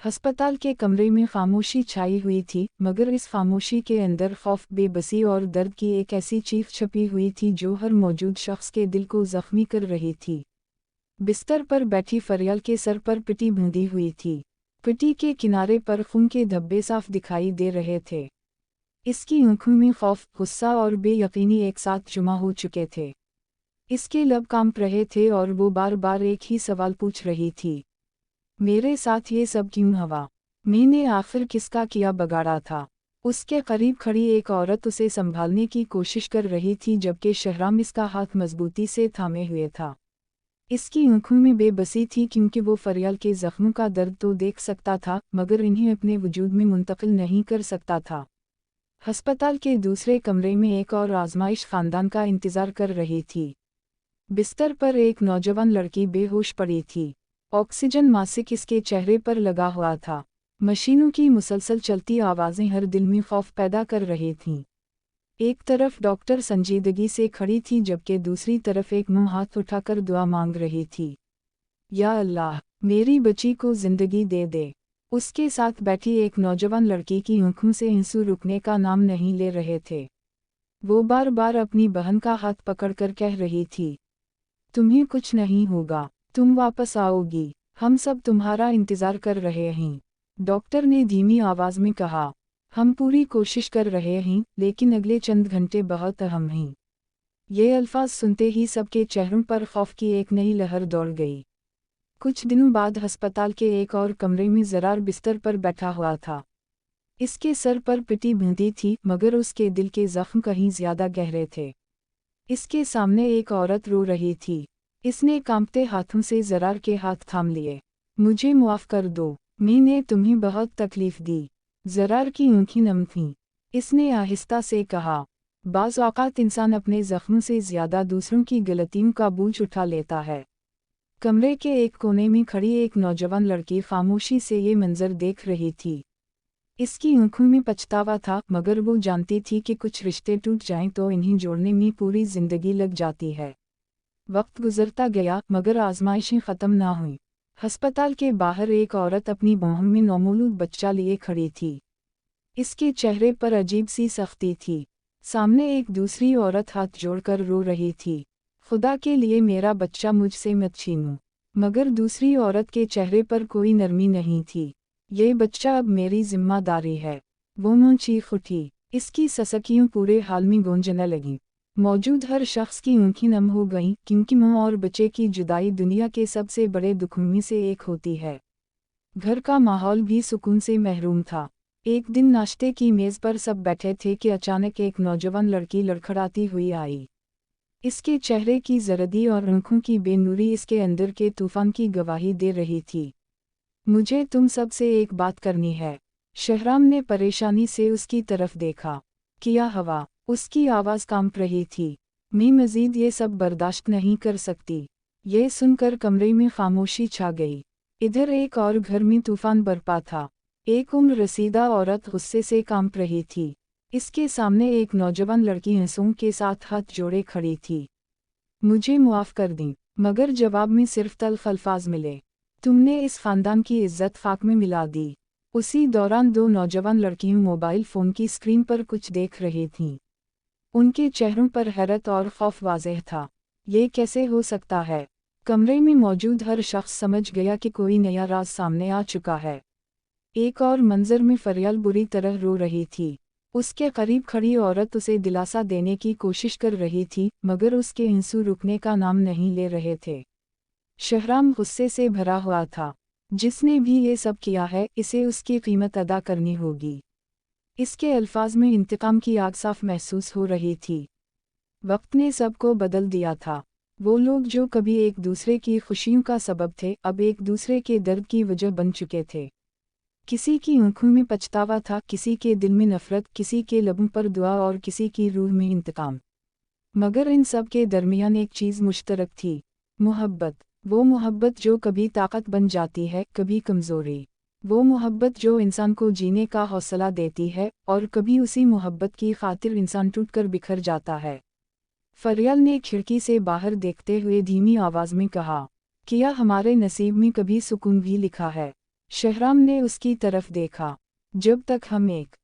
अस्पताल के कमरे में खामोशी छाई हुई थी, मगर इस खामोशी के अंदर खौफ, बेबसी और दर्द की एक ऐसी चीख छपी हुई थी जो हर मौजूद शख्स के दिल को जख्मी कर रही थी। बिस्तर पर बैठी फरियाल के सर पर पिटी बंधी हुई थी। पिटी के किनारे पर खून के धब्बे साफ दिखाई दे रहे थे। इसकी आंखों में खौफ, गुस्सा और बेयकीनी एक साथ जमा हो चुके थे। इसके लब कांप रहे थे और वो बार बार एक ही सवाल पूछ रही थी, मेरे साथ ये सब क्यों हुआ? मैंने आखिर किसका किया बगाड़ा था? उसके करीब खड़ी एक औरत उसे संभालने की कोशिश कर रही थी, जबकि शहराम इसका हाथ मजबूती से थामे हुए था। इसकी आंखों में बेबसी थी, क्योंकि वो फरियाल के जख्मों का दर्द तो देख सकता था, मगर इन्हें अपने वजूद में मुंतकिल नहीं कर सकता था। अस्पताल के दूसरे कमरे में एक और आजमाइश खानदान का इंतजार कर रही थी। बिस्तर पर एक नौजवान लड़की बेहोश पड़ी थी। ऑक्सीजन मास्क इसके चेहरे पर लगा हुआ था। मशीनों की मुसलसल चलती आवाज़ें हर दिल में खौफ पैदा कर रही थीं। एक तरफ डॉक्टर संजीदगी से खड़ी थी, जबकि दूसरी तरफ एक मुंह हाथ उठाकर दुआ मांग रही थी, या अल्लाह, मेरी बच्ची को जिंदगी दे दे। उसके साथ बैठी एक नौजवान लड़की की आंखों से आंसू रुकने का नाम नहीं ले रहे थे। वो बार बार अपनी बहन का हाथ पकड़कर कह रही थी, तुम्हें कुछ नहीं होगा, तुम वापस आओगी, हम सब तुम्हारा इंतजार कर रहे हैं। डॉक्टर ने धीमी आवाज में कहा, हम पूरी कोशिश कर रहे हैं, लेकिन अगले चंद घंटे बहुत अहम हैं। ये अल्फाज सुनते ही सबके चेहरों पर खौफ की एक नई लहर दौड़ गई। कुछ दिनों बाद अस्पताल के एक और कमरे में ज़रार बिस्तर पर बैठा हुआ था। इसके सर पर पिटी बंधी थी, मगर उसके दिल के जख्म कहीं ज्यादा गहरे थे। इसके सामने एक औरत रो रही थी। इसने कांपते हाथों से ज़रार के हाथ थाम लिए। मुझे माफ़ कर दो, मैंने तुम्हें बहुत तकलीफ दी। ज़रार की आंखें नम थीं। इसने आहिस्ता से कहा, बाज़ औक़ात इंसान अपने ज़ख्मों से ज़्यादा दूसरों की गलतियों का बोझ उठा लेता है। कमरे के एक कोने में खड़ी एक नौजवान लड़की खामोशी से ये मंजर देख रही थी। इसकी आंखों में पछतावा था, मगर वो जानती थी कि कुछ रिश्ते टूट जाएं तो इन्हें जोड़ने में पूरी जिंदगी लग जाती है। वक्त गुजरता गया, मगर आजमाइशें ख़त्म ना हुईं। अस्पताल के बाहर एक औरत अपनी बाहों में नौमौलूद बच्चा लिए खड़ी थी। इसके चेहरे पर अजीब सी सख्ती थी। सामने एक दूसरी औरत हाथ जोड़कर रो रही थी, खुदा के लिए मेरा बच्चा मुझसे मत छीनो। मगर दूसरी औरत के चेहरे पर कोई नरमी नहीं थी। ये बच्चा अब मेरी जिम्मेदारी है। वो मुँह चीख उठी। इसकी ससकियों पूरे हाल में गूंजने लगीं। मौजूद हर शख्स की आंखें नम हो गईं, क्योंकि माँ और बच्चे की जुदाई दुनिया के सबसे बड़े दुखों में से एक होती है। घर का माहौल भी सुकून से महरूम था। एक दिन नाश्ते की मेज़ पर सब बैठे थे कि अचानक एक नौजवान लड़की लड़खड़ाती हुई आई। इसके चेहरे की जर्दी और आंखों की बेनूरी इसके अंदर के तूफान की गवाही दे रही थी। मुझे तुम सब से एक बात करनी है। शहराम ने परेशानी से उसकी तरफ देखा। किया हवा? उसकी आवाज़ कांप रही थी। मैं मज़ीद ये सब बर्दाश्त नहीं कर सकती। ये सुनकर कमरे में खामोशी छा गई। इधर एक और घर में तूफान बरपा था। एक उम्र रसीदा औरत गुस्से से कांप रही थी। इसके सामने एक नौजवान लड़की आंसुओं के साथ हाथ जोड़े खड़ी थी। मुझे मुआफ़ कर दें। मगर जवाब में सिर्फ तल्ख़ अल्फाज मिले। तुमने इस ख़ानदान की इज्जत फाक में मिला दी। उसी दौरान दो नौजवान लड़कियां मोबाइल फ़ोन की स्क्रीन पर कुछ देख रही थीं। उनके चेहरों पर हैरत और खौफ वाज़ेह था। ये कैसे हो सकता है? कमरे में मौजूद हर शख्स समझ गया कि कोई नया राज सामने आ चुका है। एक और मंजर में फरियाल बुरी तरह रो रही थी। उसके करीब खड़ी औरत उसे दिलासा देने की कोशिश कर रही थी, मगर उसके आंसू रुकने का नाम नहीं ले रहे थे। शहराम गुस्से से भरा हुआ था। जिसने भी ये सब किया है, इसे उसकी कीमत अदा करनी होगी। इसके अल्फाज में इंतकाम की आग साफ महसूस हो रही थी। वक्त ने सबको बदल दिया था। वो लोग जो कभी एक दूसरे की खुशियों का सबब थे, अब एक दूसरे के दर्द की वजह बन चुके थे। किसी की आंखों में पछतावा था, किसी के दिल में नफरत, किसी के लबों पर दुआ और किसी की रूह में इंतकाम। मगर इन सब के दरमियान एक चीज़ मुश्तरक थी, मोहब्बत। वो मोहब्बत जो कभी ताकत बन जाती है, कभी कमज़ोरी। वो मोहब्बत जो इंसान को जीने का हौसला देती है, और कभी उसी मोहब्बत की खातिर इंसान टूटकर बिखर जाता है। फरियाल ने खिड़की से बाहर देखते हुए धीमी आवाज़ में कहा, किया हमारे नसीब में कभी सुकून भी लिखा है? شہرام نے اس کی طرف دیکھا۔ جب تک ہم ایک